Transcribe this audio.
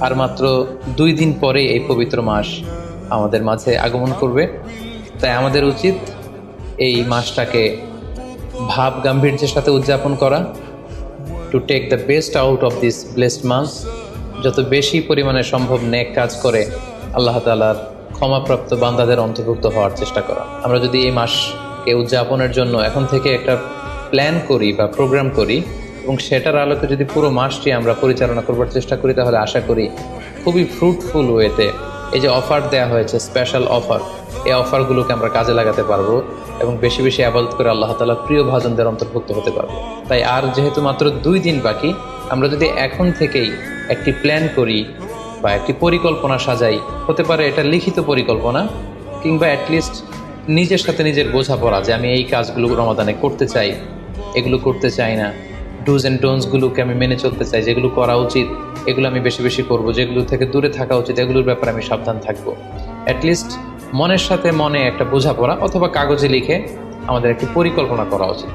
আর মাত্র 2 দিন পরে এই পবিত্র মাস আমাদের মাঝে আগমন করবে। তাই আমাদের উচিত এই মাসটাকে ভাব গাম্ভীর্যের সাথে উদযাপন করা, to take the best out of this blessed month. যত বেশি পরিমাণে সম্ভব নেক কাজ করে আল্লাহ তাআলার ক্ষমাপ্রাপ্ত বান্দাদের অন্তর্ভুক্ত হওয়ার চেষ্টা করা। আমরা যদি এই মাসকে উদযাপনের জন্য এখন থেকে একটা প্ল্যান করি বা প্রোগ্রাম করি এবং সেটার আলোকে যদি পুরো মাসটি আমরা পরিচালনা করবার চেষ্টা করি, তাহলে আশা করি খুবই ফ্রুটফুল ওয়েতে এই যে অফার দেওয়া হয়েছে, স্পেশাল অফার, এই অফারগুলোকে আমরা কাজে লাগাতে পারবো এবং বেশি বেশি ইবাদত করে আল্লাহ তাআলার প্রিয় ভাজনদের অন্তর্ভুক্ত হতে পারবো। তাই আর যেহেতু মাত্র 2 দিন বাকি, আমরা যদি এখন থেকেই একটি প্ল্যান করি বা একটি পরিকল্পনা সাজাই, হতে পারে এটা লিখিত পরিকল্পনা কিংবা অ্যাটলিস্ট নিজের সাথে নিজের বোঝাপড়া যে আমি এই কাজগুলো রমাদানে করতে চাই, এগুলো করতে চাই না, ডুজ অ্যান্ড ডোন্টসগুলোকে আমি মেনে চলতে চাই, যেগুলো করা উচিত এগুলো আমি বেশি বেশি করব, যেগুলো থেকে দূরে থাকা উচিত এগুলোর ব্যাপারে আমি সাবধান থাকবো। অ্যাটলিস্ট মনের সাথে মনে একটা বোঝাপড়া অথবা কাগজে লিখে আমাদের একটি পরিকল্পনা করা উচিত।